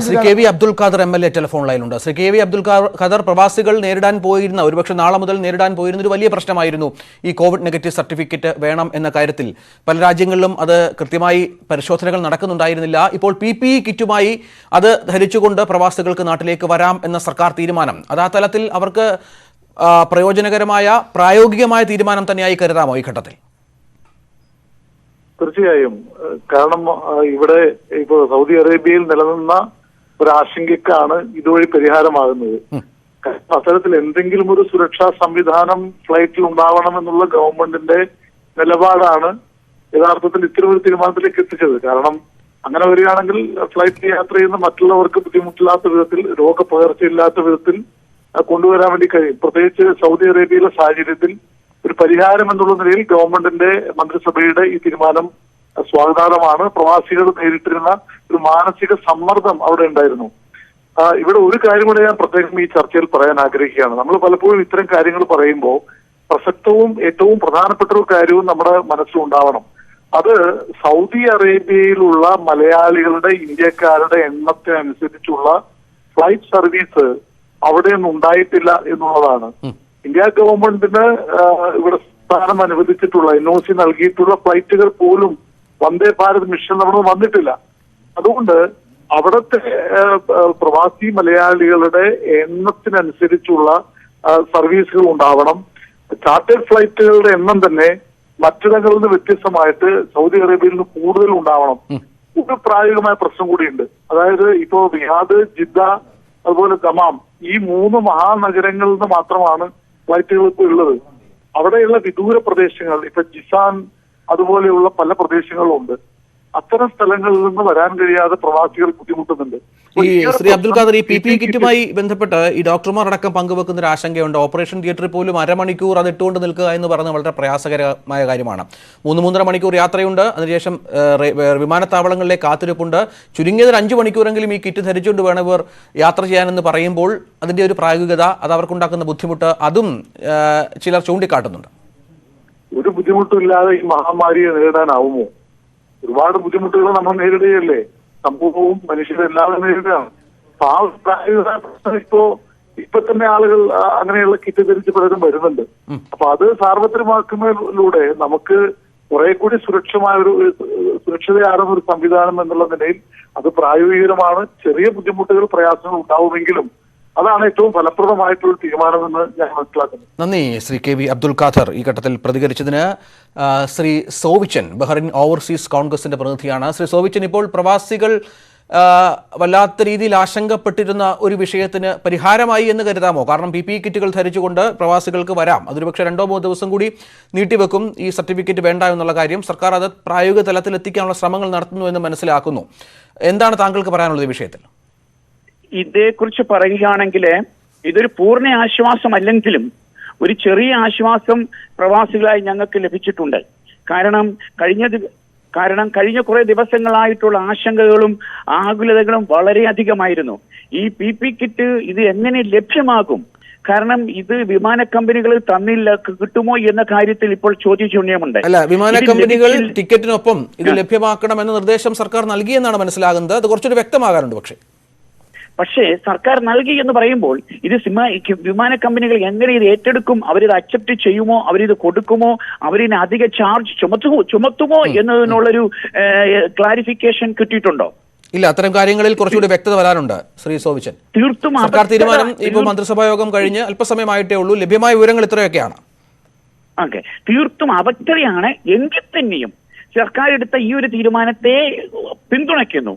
Shri KV Abdul Khader MLA telephone ലൈനിലുണ്ട്. ശ്രീ KV അബ്ദുൽ ഖാദർ, പ്രവാസികൾ നേരിടാൻ പോയിരുന്ന, ഒരുപക്ഷെ നാളെ മുതൽ നേരിടാൻ പോയിരുന്ന ഒരു വലിയ പ്രശ്നമായിരുന്നു ഈ കോവിഡ് നെഗറ്റീവ് സർട്ടിഫിക്കറ്റ് വേണം എന്ന കാര്യത്തിൽ. പല രാജ്യങ്ങളിലും അത് കൃത്യമായി പരിശോധനകൾ നടക്കുന്നുണ്ടായിരുന്നില്ല. ഇപ്പോൾ PPE കിറ്റുമായി അത് ധരിച്ചുകൊണ്ട് പ്രവാസികൾക്ക് നാട്ടിലേക്ക് വരാം എന്ന സർക്കാർ തീരുമാനം, അത് ആ തലത്തിൽ അവർക്ക് പ്രയോജനകരമായ പ്രായോഗികമായ തീരുമാനം തന്നെയായി കരുതാമോ ഈ ഘട്ടത്തിൽ? തീർച്ചയായും. കാരണം ഇവിടെ ഇപ്പോൾ സൗദി അറേബ്യയിൽ നിലനിന്ന ഒരു ആശങ്കയ്ക്കാണ് ഇതുവഴി പരിഹാരമാകുന്നത്. അത്തരത്തിൽ എന്തെങ്കിലും ഒരു സുരക്ഷാ സംവിധാനം ഫ്ലൈറ്റിൽ ഉണ്ടാവണമെന്നുള്ള ഗവൺമെന്റിന്റെ നിലപാടാണ് യഥാർത്ഥത്തിൽ ഇത്തരമൊരു തീരുമാനത്തിലേക്ക് എത്തിച്ചത്. കാരണം അങ്ങനെ വരികയാണെങ്കിൽ ഫ്ലൈറ്റിൽ യാത്ര ചെയ്യുന്ന മറ്റുള്ളവർക്ക് ബുദ്ധിമുട്ടില്ലാത്ത വിധത്തിൽ, രോഗപകർച്ചയില്ലാത്ത വിധത്തിൽ കൊണ്ടുവരാൻ വേണ്ടി കഴിയും. പ്രത്യേകിച്ച് സൗദി അറേബ്യയിലെ സാഹചര്യത്തിൽ ഒരു പരിഹാരം എന്നുള്ള നിലയിൽ ഗവൺമെന്റിന്റെ മന്ത്രിസഭയുടെ ഈ തീരുമാനം സ്വാഗതാർഹമാണ്. പ്രവാസികൾ നേരിട്ടിരുന്ന ഒരു മാനസിക സമ്മർദ്ദം അവിടെ ഉണ്ടായിരുന്നു. ഇവിടെ ഒരു കാര്യം കൂടെ ഞാൻ പ്രത്യേകം ഈ ചർച്ചയിൽ പറയാൻ ആഗ്രഹിക്കുകയാണ്. നമ്മൾ പലപ്പോഴും ഇത്തരം കാര്യങ്ങൾ പറയുമ്പോൾ പ്രസക്തവും ഏറ്റവും പ്രധാനപ്പെട്ട ഒരു കാര്യവും നമ്മുടെ മനസ്സിലുണ്ടാവണം. അത് സൗദി അറേബ്യയിലുള്ള മലയാളികളുടെ, ഇന്ത്യക്കാരുടെ എണ്ണത്തിനനുസരിച്ചുള്ള ഫ്ലൈറ്റ് സർവീസ് അവിടെയൊന്നും ഉണ്ടായിട്ടില്ല എന്നുള്ളതാണ്. ഇന്ത്യ ഗവൺമെന്റിന് ഇവിടെ സ്ഥാനം അനുവദിച്ചിട്ടുള്ള, NOC നൽകിയിട്ടുള്ള ഫ്ലൈറ്റുകൾ പോലും വന്ദേ ഭാരത് മിഷൻ നമ്മൾ വന്നിട്ടില്ല. അതുകൊണ്ട് അവിടുത്തെ പ്രവാസി മലയാളികളുടെ എണ്ണത്തിനനുസരിച്ചുള്ള സർവീസുകൾ ഉണ്ടാവണം. ചാർട്ടേഡ് ഫ്ലൈറ്റുകളുടെ എണ്ണം തന്നെ മറ്റിടങ്ങളിൽ നിന്ന് വ്യത്യസ്തമായിട്ട് സൗദി അറേബ്യയിൽ നിന്ന് കൂടുതൽ ഉണ്ടാവണം. ഒരു പ്രായോഗികമായ പ്രശ്നം കൂടിയുണ്ട്. അതായത് ഇപ്പോ റിയാദ്, ജിദ്ദ, അതുപോലെ ദമാം, ഈ 3 മഹാനഗരങ്ങളിൽ നിന്ന് മാത്രമാണ് ഫ്ലൈറ്റുകൾ ഇപ്പോൾ ഉള്ളത്. അവിടെയുള്ള വിദൂര പ്രദേശങ്ങൾ, ഇപ്പൊ ജിസാൻ അതുപോലെയുള്ള പല പ്രദേശങ്ങളും ഉണ്ട്. അത്തരം സ്ഥലങ്ങളിൽ നിന്ന് വരാൻ കഴിയാതെ പ്രവാസികൾ ബുദ്ധിമുട്ടുന്നുണ്ട്. ഈ ശ്രീ അബ്ദുൽ ഖാദർ, ഈ PPE കിറ്റുമായി ബന്ധപ്പെട്ട് ഈ ഡോക്ടർമാർ അടക്കം പങ്കുവെക്കുന്ന ഒരു ആശങ്കയുണ്ട്. ഓപ്പറേഷൻ തിയേറ്ററിൽ പോലും അരമണിക്കൂർ അത് ഇട്ടുകൊണ്ട് നിൽക്കുക എന്ന് പറയുന്നത് വളരെ പ്രയാസകരമായ കാര്യമാണ്. 3-3.5 മണിക്കൂർ യാത്രയുണ്ട്, അതിനുശേഷം വിമാനത്താവളങ്ങളിലെ കാത്തിരിപ്പുണ്ട്. ചുരുങ്ങിയത് 5 മണിക്കൂറെങ്കിലും ഈ കിറ്റ് ധരിച്ചുകൊണ്ട് വേണം ഇവർ യാത്ര ചെയ്യാനെന്ന് പറയുമ്പോൾ അതിൻ്റെ ഒരു പ്രായോഗികത, അത് അവർക്കുണ്ടാക്കുന്ന ബുദ്ധിമുട്ട്, അതും ചിലർ ചൂണ്ടിക്കാട്ടുന്നുണ്ട്. ഒരു ബുദ്ധിമുട്ടില്ലാതെ ഈ മഹാമാരിയെ നേരിടാനാവുമോ? ഒരുപാട് ബുദ്ധിമുട്ടുകൾ നമ്മൾ നേരിടുകയല്ലേ, സമൂഹവും മനുഷ്യരെല്ലാവരും നേരിടുകയാണ്. അപ്പൊ ആ പ്രായോഗിക പ്രശ്നം ഇപ്പൊ തന്നെ ആളുകൾ അങ്ങനെയുള്ള കിറ്റ് ധരിച്ച് പലരും വരുന്നുണ്ട്. അപ്പൊ അത് സാർവത്രികമാക്കുന്നതിലൂടെ നമുക്ക് കുറെ കൂടി സുരക്ഷിതയാർന്ന ഒരു സംവിധാനം എന്നുള്ള നിലയിൽ അത് പ്രായോഗികമാണ്. ചെറിയ ബുദ്ധിമുട്ടുകൾ, പ്രയാസങ്ങൾ ഉണ്ടാവുമെങ്കിലും അതാണ് ഏറ്റവും ഫലപ്രദമായിട്ടുള്ള തീരുമാനമെന്ന് ഞാൻ മനസ്സിലാക്കുന്നു. നന്ദി ശ്രീ KV അബ്ദുൽ ഖാദർ ഈ ഘട്ടത്തിൽ പ്രതികരിച്ചതിന്. ശ്രീ സോവിച്ചൻ, ബഹ്റിൻ ഓവർസീസ് കോൺഗ്രസിന്റെ പ്രതിനിധിയാണ്. ശ്രീ സോവിച്ചൻ, ഇപ്പോൾ പ്രവാസികൾ വല്ലാത്ത രീതിയിൽ ആശങ്കപ്പെട്ടിരുന്ന ഒരു വിഷയത്തിന് പരിഹാരമായി എന്ന് കരുതാമോ? കാരണം PPE കിറ്റുകൾ ധരിച്ചുകൊണ്ട് പ്രവാസികൾക്ക് വരാം, അതൊരു പക്ഷേ 2-3 ദിവസം കൂടി നീട്ടിവെക്കും ഈ സർട്ടിഫിക്കറ്റ് വേണ്ട എന്നുള്ള കാര്യം. സർക്കാർ അത് പ്രായോഗിക തലത്തിൽ എത്തിക്കാനുള്ള ശ്രമങ്ങൾ നടത്തുന്നു എന്ന് മനസ്സിലാക്കുന്നു. എന്താണ് താങ്കൾക്ക് പറയാനുള്ളത് ഈ വിഷയത്തിൽ? ഇതേക്കുറിച്ച് പറയുകയാണെങ്കിൽ ഇതൊരു പൂർണ്ണ ആശ്വാസമല്ലെങ്കിലും ഒരു ചെറിയ ആശ്വാസം പ്രവാസികളായി ഞങ്ങൾക്ക് ലഭിച്ചിട്ടുണ്ട്. കാരണം കഴിഞ്ഞ കുറെ ദിവസങ്ങളായിട്ടുള്ള ആശങ്കകളും ആകുലതകളും വളരെയധികമായിരുന്നു. ഈ PPE കിറ്റ് ഇത് എങ്ങനെ ലഭ്യമാകും? കാരണം ഇത് വിമാന കമ്പനികൾ തന്നില്ല, കിട്ടുമോ എന്ന കാര്യത്തിൽ ഇപ്പോൾ ചോദ്യചിഹ്നമുണ്ട്. അല്ല, വിമാന കമ്പനികൾ ടിക്കറ്റിനൊപ്പം ഇത് ലഭ്യമാക്കണമെന്ന നിർദ്ദേശം സർക്കാർ നൽകിയെന്നാണ് മനസ്സിലാകുന്നത്. അത് കുറച്ചൊരു വ്യക്തമാകാറുണ്ട്. പക്ഷേ സർക്കാർ നൽകി എന്ന് പറയുമ്പോൾ ഇത് വിമാന കമ്പനികൾ എങ്ങനെ ഇത് ഏറ്റെടുക്കും? അവരിത് അക്സെപ്റ്റ് ചെയ്യുമോ? അവരിത് കൊടുക്കുമോ? അവരിന് അധിക ചാർജ് ചുമത്തുമോ എന്നതിനുള്ളൊരു ക്ലാരിഫിക്കേഷൻ കിട്ടിയിട്ടുണ്ടോ? ഇല്ല, അത്തരം കാര്യങ്ങളിൽ കുറച്ചുകൂടി വ്യക്തത വരാനുണ്ട്. ശ്രീ സോവിച്ചൻ, തീർത്തും സർക്കാർ തീരുമാനം ഇപ്പോൾ മന്ത്രിസഭാ യോഗം കഴിഞ്ഞ് അല്പസമയമായിട്ടേ ഉള്ളൂ. ലഭ്യമായ വിവരങ്ങൾ ഇത്രയൊക്കെയാണ്. ഓക്കെ, തീർത്തും അവക്തതയാണ്. എങ്കിൽ തന്നെയും സർക്കാർ എടുത്ത ഈ ഒരു തീരുമാനത്തെ പിന്തുണയ്ക്കുന്നു.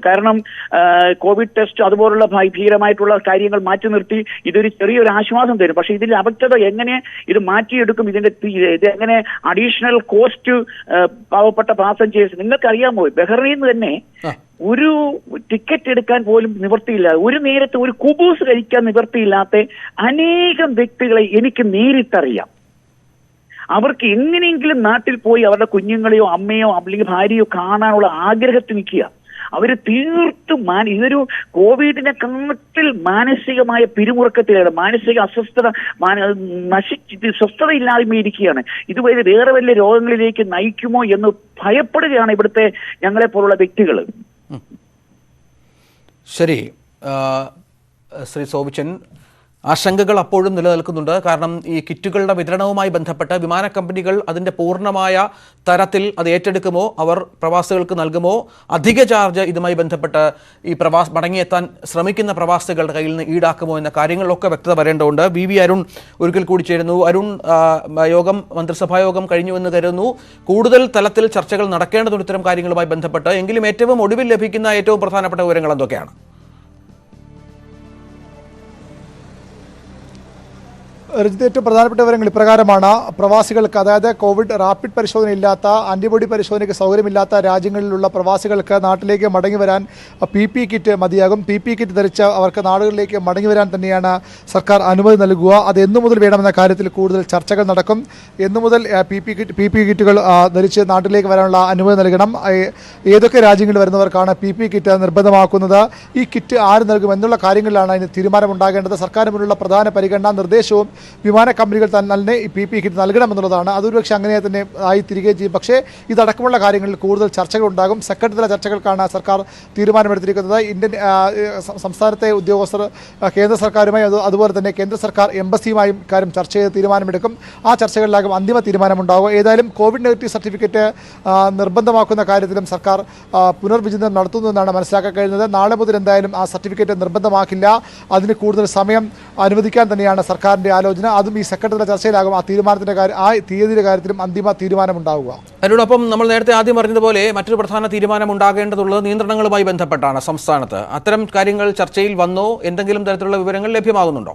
കാരണം കോവിഡ് ടെസ്റ്റ് അതുപോലുള്ള ഭീകരമായിട്ടുള്ള കാര്യങ്ങൾ മാറ്റി നിർത്തി ഇതൊരു ചെറിയൊരു ആശ്വാസം തരും. പക്ഷെ ഇതിൽ അവക്തത എങ്ങനെ ഇത് മാറ്റിയെടുക്കും? ഇതെങ്ങനെ അഡീഷണൽ കോസ്റ്റ് പാവപ്പെട്ട പാസഞ്ചേഴ്സ്? നിങ്ങൾക്കറിയാമോ, ബഹ്റൈനിൽ നിന്ന് തന്നെ ഒരു ടിക്കറ്റ് എടുക്കാൻ പോലും നിവൃത്തിയില്ല, ഒരു നേരത്തെ ഒരു കുബൂസ് കഴിക്കാൻ നിവൃത്തിയില്ലാത്ത അനേകം വ്യക്തികളെ എനിക്ക് നേരിട്ടറിയാം. അവർക്ക് എങ്ങനെയെങ്കിലും നാട്ടിൽ പോയി അവരുടെ കുഞ്ഞുങ്ങളെയോ അമ്മയോ അല്ലെങ്കിൽ ഭാര്യയോ കാണാനുള്ള ആഗ്രഹത്തിൽ നിൽക്കുക. അവര് തീർത്തും ഇതൊരു കോവിഡിനെ കാട്ടിൽ മാനസികമായ പിരിമുറുക്കത്തിലാണ്, മാനസിക അസ്വസ്ഥത സ്വസ്ഥതയില്ലായ്മ ഇരിക്കുകയാണ്. ഇതുവരെ വേറെ വല്ല രോഗങ്ങളിലേക്ക് നയിക്കുമോ എന്ന് ഭയപ്പെടുകയാണ് ഇവിടുത്തെ ഞങ്ങളെ പോലുള്ള വ്യക്തികൾ. ശരി, ശ്രീ സോവിച്ചൻ, ആശങ്കകൾ അപ്പോഴും നിലനിൽക്കുന്നുണ്ട്. കാരണം ഈ കിറ്റുകളുടെ വിതരണവുമായി ബന്ധപ്പെട്ട് വിമാന കമ്പനികൾ അതിൻ്റെ പൂർണ്ണമായ തരത്തിൽ അത് ഏറ്റെടുക്കുമോ, അവർ പ്രവാസികൾക്ക് നൽകുമോ, അധിക ചാർജ് ഇതുമായി ബന്ധപ്പെട്ട് ഈ മടങ്ങിയെത്താൻ ശ്രമിക്കുന്ന പ്രവാസികളുടെ കയ്യിൽ നിന്ന് ഈടാക്കുമോ എന്ന കാര്യങ്ങളിലൊക്കെ വ്യക്തത വരേണ്ടതുണ്ട്. VV അരുൺ ഒരിക്കൽ കൂടി ചേരുന്നു. അരുൺ, മന്ത്രിസഭാ യോഗം കഴിഞ്ഞുവെന്ന് കരുതുന്നു. കൂടുതൽ തലത്തിൽ ചർച്ചകൾ നടക്കേണ്ടതുണ്ട് ഇത്തരം കാര്യങ്ങളുമായി ബന്ധപ്പെട്ട്. എങ്കിലും ഏറ്റവും ഒടുവിൽ ലഭിക്കുന്ന ഏറ്റവും പ്രധാനപ്പെട്ട വിവരങ്ങൾ എന്തൊക്കെയാണ്? രഞ്ജിത്ത്, ഏറ്റവും പ്രധാനപ്പെട്ട വിവരങ്ങൾ ഇപ്രകാരമാണ്. പ്രവാസികൾക്ക്, അതായത് കോവിഡ് റാപ്പിഡ് പരിശോധനയില്ലാത്ത, ആന്റിബോഡി പരിശോധനയ്ക്ക് സൗകര്യമില്ലാത്ത രാജ്യങ്ങളിലുള്ള പ്രവാസികൾക്ക് നാട്ടിലേക്ക് മടങ്ങി വരാൻ PPE കിറ്റ് മതിയാകും. PPE കിറ്റ് ധരിച്ച് അവർക്ക് നാടുകളിലേക്ക് മടങ്ങി വരാൻ തന്നെയാണ് സർക്കാർ അനുമതി നൽകുക. അത് എന്നു മുതൽ വേണമെന്ന കാര്യത്തിൽ കൂടുതൽ ചർച്ചകൾ നടക്കും. എന്നു മുതൽ PPE കിറ്റുകൾ ധരിച്ച് നാട്ടിലേക്ക് വരാനുള്ള അനുമതി നൽകണം. ഏതൊക്കെ രാജ്യങ്ങളിൽ വരുന്നവർക്കാണ് PPE കിറ്റ് നിർബന്ധമാക്കുന്നത്? ഈ കിറ്റ് ആര് നൽകും എന്നുള്ള കാര്യങ്ങളിലാണ് അതിന് തീരുമാനമുണ്ടാകേണ്ടത്. സർക്കാരിന് മുന്നിലുള്ള പ്രധാന പരിഗണനാ നിർദ്ദേശവും വിമാന കമ്പനികൾ തന്നെ ഈ PPE കിറ്റ് നൽകണമെന്നുള്ളതാണ്. അതൊരു പക്ഷേ അങ്ങനെ തന്നെ ആയി തിരികെ ചെയ്യും. പക്ഷേ ഇതടക്കമുള്ള കാര്യങ്ങളിൽ കൂടുതൽ ചർച്ചകൾ ഉണ്ടാകും. സെക്രട്ടറി തല ചർച്ചകൾക്കാണ് സർക്കാർ തീരുമാനമെടുത്തിരിക്കുന്നത്. സംസ്ഥാനത്തെ ഉദ്യോഗസ്ഥർ കേന്ദ്ര സർക്കാരുമായി അതുപോലെ തന്നെ കേന്ദ്ര സർക്കാർ എംബസിയുമായും കാര്യം ചർച്ച ചെയ്ത് തീരുമാനമെടുക്കും. ആ ചർച്ചകളിലാകും അന്തിമ തീരുമാനമുണ്ടാകും. ഏതായാലും കോവിഡ് നെഗറ്റീവ് സർട്ടിഫിക്കറ്റ് നിർബന്ധമാക്കുന്ന കാര്യത്തിലും സർക്കാർ പുനർവിചിന്തനം നടത്തുന്നതെന്നാണ് മനസ്സിലാക്കാൻ കഴിയുന്നത്. നാളെ മുതൽ എന്തായാലും ആ സർട്ടിഫിക്കറ്റ് നിർബന്ധമാക്കില്ല. അതിന് കൂടുതൽ സമയം അനുവദിക്കാൻ തന്നെയാണ് സർക്കാരിൻ്റെ ആലോചന. അതും ഈ സെക്രട്ടറി ചർച്ചയിലാകും ആ തീരുമാനത്തിന്റെ ആ തീയതിയുടെ കാര്യത്തിലും അന്തിമ തീരുമാനമുണ്ടാവുക. അതിനോടൊപ്പം നമ്മൾ നേരത്തെ ആദ്യം പറഞ്ഞതുപോലെ മറ്റൊരു പ്രധാന തീരുമാനം ഉണ്ടാകേണ്ടതുള്ളത് നിയന്ത്രണങ്ങളുമായി ബന്ധപ്പെട്ടാണ്. സംസ്ഥാനത്ത് അത്തരം കാര്യങ്ങൾ ചർച്ചയിൽ വന്നോ? എന്തെങ്കിലും തരത്തിലുള്ള വിവരങ്ങൾ ലഭ്യമാകുന്നുണ്ടോ?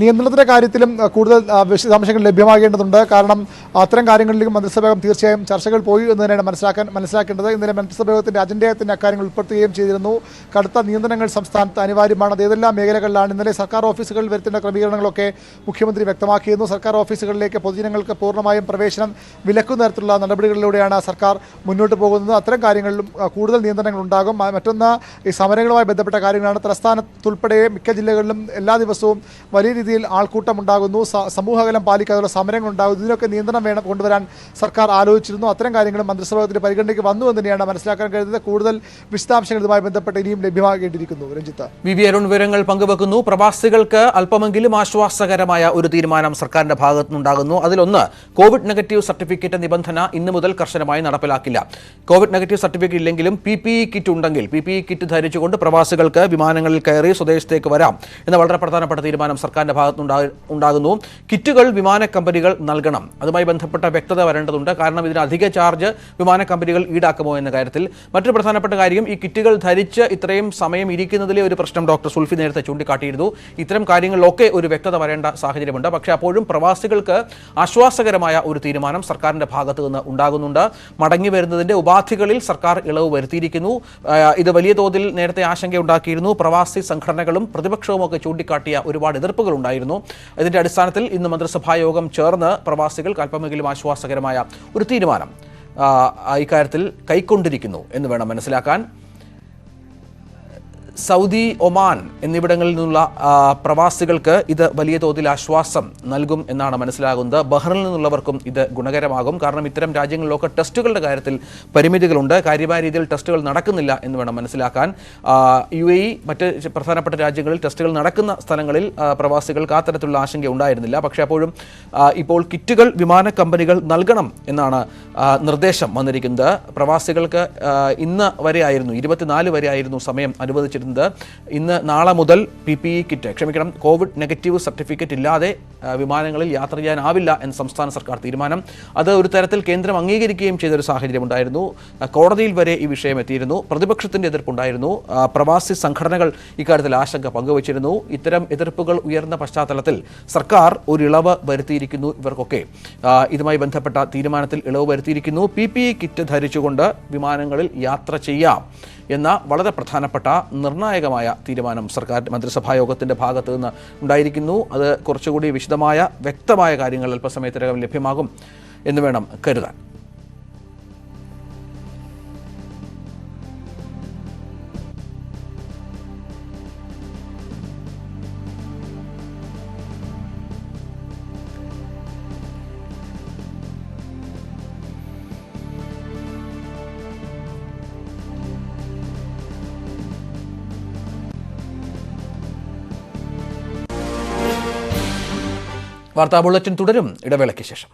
നിയന്ത്രണത്തിൻ്റെ കാര്യത്തിലും കൂടുതൽ വിശദാംശങ്ങൾ ലഭ്യമാകേണ്ടതുണ്ട്. കാരണം അത്തരം കാര്യങ്ങളിലും മന്ത്രിസഭയോഗം തീർച്ചയായും ചർച്ചകൾ പോയി എന്ന് തന്നെയാണ് മനസ്സിലാക്കേണ്ടത്. ഇന്നലെ മന്ത്രിസഭയോഗത്തിൻ്റെ അജണ്ടയെ തന്നെ അക്കാര്യങ്ങൾ ഉൾപ്പെടുത്തുകയും ചെയ്തിരുന്നു. കടുത്ത നിയന്ത്രണങ്ങൾ സംസ്ഥാനത്ത് അനിവാര്യമാണ്. അത് ഏതെല്ലാം മേഖലകളിലാണ്. ഇന്നലെ സർക്കാർ ഓഫീസുകളിൽ വരുത്തേണ്ട ക്രമീകരണങ്ങളൊക്കെ മുഖ്യമന്ത്രി വ്യക്തമാക്കിയിരുന്നു. സർക്കാർ ഓഫീസുകളിലേക്ക് പൊതുജനങ്ങൾക്ക് പൂർണ്ണമായും പ്രവേശനം വിലക്കുന്ന തരത്തിലുള്ള നടപടികളിലൂടെയാണ് സർക്കാർ മുന്നോട്ട് പോകുന്നത്. അത്തരം കാര്യങ്ങളിലും കൂടുതൽ നിയന്ത്രണങ്ങൾ ഉണ്ടാകും. മറ്റൊന്ന് ഈ സമരങ്ങളുമായി ബന്ധപ്പെട്ട കാര്യങ്ങളാണ്. തലസ്ഥാനത്തുൾപ്പെടെ മിക്ക ജില്ലകളിലും എല്ലാ ദിവസവും വലിയ രീതിയിൽ ആൾക്കൂട്ടം ഉണ്ടാകുന്നു. സമൂഹകലം പാലിക്കാനുള്ള സമരങ്ങൾ ഉണ്ടാകുന്നു. ഇതിനൊക്കെ നിയന്ത്രണം കൊണ്ടുവരാൻ സർക്കാർ ആലോചിച്ചിരുന്നു. അത്തരം കാര്യങ്ങളും മന്ത്രിസഭയുടെ പരിഗണനയ്ക്ക് വന്നു എന്ന് തന്നെയാണ് മനസ്സിലാക്കാൻ കഴിയുന്നത്. കൂടുതൽ വിശദാംശങ്ങൾ ഇതുമായി ബന്ധപ്പെട്ട് ഇനിയും ലഭ്യമാകേണ്ടിയിരിക്കുന്നു. രഞ്ജിത്ത്, വി അരുൺ വിവരങ്ങൾ പങ്കുവെക്കുന്നു. പ്രവാസികൾക്ക് അല്പമെങ്കിലും ആശ്വാസകരമായ ഒരു തീരുമാനം സർക്കാരിന്റെ ഭാഗത്തുനിന്നുണ്ടാകുന്നു. അതിലൊന്ന്, കോവിഡ് നെഗറ്റീവ് സർട്ടിഫിക്കറ്റ് നിബന്ധന ഇന്നു മുതൽ കർശനമായി നടപ്പിലാക്കില്ല. കോവിഡ് നെഗറ്റീവ് സർട്ടിഫിക്കറ്റ് ഇല്ലെങ്കിലും PPE കിറ്റ് ഉണ്ടെങ്കിൽ PPE കിറ്റ് ധരിച്ചുകൊണ്ട് പ്രവാസികൾക്ക് വിമാനങ്ങളിൽ കയറി സ്വദേശത്തേക്ക് വരാം എന്ന വളരെ പ്രധാനപ്പെട്ട തീരുമാനം സർക്കാരിന്റെ ഭാഗത്തുനിന്നുണ്ടാകുന്നു. കിറ്റുകൾ വിമാന കമ്പനികൾ നൽകണം. അതുമായി ബന്ധപ്പെട്ട വ്യക്തത വരേണ്ടതുണ്ട്. കാരണം ഇതിന് അധിക ചാർജ് വിമാന കമ്പനികൾ ഈടാക്കുമോ എന്ന കാര്യത്തിൽ. മറ്റൊരു പ്രധാനപ്പെട്ട കാര്യം, ഈ കിറ്റുകൾ ധരിച്ച് ഇത്രയും സമയം ഇരിക്കുന്നതിലെ ഒരു പ്രശ്നം ഡോക്ടർ സുൽഫി നേരത്തെ ചൂണ്ടിക്കാട്ടിയിരുന്നു. ഇത്തരം കാര്യങ്ങളിലൊക്കെ ഒരു വ്യക്തത വരേണ്ട സാഹചര്യമുണ്ട്. പക്ഷേ അപ്പോഴും പ്രവാസികൾക്ക് ആശ്വാസകരമായ ഒരു തീരുമാനം സർക്കാരിന്റെ ഭാഗത്തു നിന്ന് ഉണ്ടാകുന്നുണ്ട്. മടങ്ങി വരുന്നതിന്റെ ഉപാധികളിൽ സർക്കാർ ഇളവ് വരുത്തിയിരിക്കുന്നു. ഇത് വലിയ തോതിൽ നേരത്തെ ആശങ്കയുണ്ടാക്കിയിരുന്നു. പ്രവാസി സംഘടനകളും പ്രതിപക്ഷവും ഒക്കെ ചൂണ്ടിക്കാട്ടിയ ഒരുപാട് എതിർപ്പുകൾ ഉണ്ടായിരുന്നു. ഇതിന്റെ അടിസ്ഥാനത്തിൽ ഇന്ന് മന്ത്രിസഭാ യോഗം ചേർന്ന് പ്രവാസികൾക്ക് അല്പമെങ്കിലും ആശ്വാസകരമായ ഒരു തീരുമാനം ഇക്കാര്യത്തിൽ കൈക്കൊണ്ടിരിക്കുന്നു എന്ന് വേണം മനസ്സിലാക്കാൻ. സൗദി, ഒമാൻ എന്നിവിടങ്ങളിൽ നിന്നുള്ള പ്രവാസികൾക്ക് ഇത് വലിയ തോതിൽ ആശ്വാസം നൽകും എന്നാണ് മനസ്സിലാകുന്നത്. ബഹ്റിനിൽ നിന്നുള്ളവർക്കും ഇത് ഗുണകരമാകും. കാരണം ഇത്തരം രാജ്യങ്ങളിലൊക്കെ ടെസ്റ്റുകളുടെ കാര്യത്തിൽ പരിമിതികളുണ്ട്. കാര്യമായ രീതിയിൽ ടെസ്റ്റുകൾ നടക്കുന്നില്ല എന്ന് വേണം മനസ്സിലാക്കാൻ. UAE, മറ്റ് പ്രധാനപ്പെട്ട രാജ്യങ്ങളിൽ ടെസ്റ്റുകൾ നടക്കുന്ന സ്ഥലങ്ങളിൽ പ്രവാസികൾക്ക് ആ തരത്തിലുള്ള ആശങ്ക ഉണ്ടായിരുന്നില്ല. പക്ഷേ അപ്പോഴും ഇപ്പോൾ കിറ്റുകൾ വിമാന കമ്പനികൾ നൽകണം എന്നാണ് നിർദ്ദേശം വന്നിരിക്കുന്നത്. പ്രവാസികൾക്ക് ഇന്ന് വരെയായിരുന്നു, 24 വരെയായിരുന്നു സമയം അനുവദിച്ചിരുന്നത്. ഇന്ന് നാളെ മുതൽ PPE kit, Covid negative certificate ഇല്ലാതെ വിമാനങ്ങളിൽ യാത്ര ചെയ്യാനാവില്ല എന്ന് സംസ്ഥാന സർക്കാർ തീരുമാനം. അത് ഒരു തരത്തിൽ കേന്ദ്രം അംഗീകരിക്കുകയും ചെയ്തൊരു സാഹചര്യം ഉണ്ടായിരുന്നു. കോടതിയിൽ വരെ ഈ വിഷയം എത്തിയിരുന്നു. പ്രതിപക്ഷത്തിന്റെ എതിർപ്പുണ്ടായിരുന്നു. പ്രവാസി സംഘടനകൾ ഇക്കാര്യത്തിൽ ആശങ്ക പങ്കുവച്ചിരുന്നു. ഇത്തരം എതിർപ്പുകൾ ഉയർന്ന പശ്ചാത്തലത്തിൽ സർക്കാർ ഒരു ഇളവ് വരുത്തിയിരിക്കുന്നു. ഇവർക്കൊക്കെ ഇതുമായി ബന്ധപ്പെട്ട തീരുമാനത്തിൽ ഇളവ് വരുത്തിയിരിക്കുന്നു. PPE കിറ്റ് ധരിച്ചുകൊണ്ട് വിമാനങ്ങളിൽ യാത്ര ചെയ്യാം എന്ന വളരെ പ്രധാനപ്പെട്ട നിർണായകമായ തീരുമാനം സർക്കാർ മന്ത്രിസഭാ യോഗത്തിൻ്റെ ഭാഗത്തു നിന്ന് ഉണ്ടായിരിക്കുന്നു. അത് കുറച്ചുകൂടി വിശദമായ വ്യക്തമായ കാര്യങ്ങൾ അല്പസമയത്തിനകം ലഭ്യമാകും എന്ന് വേണം കരുതാൻ. വാർത്താ ബുള്ളറ്റിൻ തുടരും ഇടവേളയ്ക്ക് ശേഷം.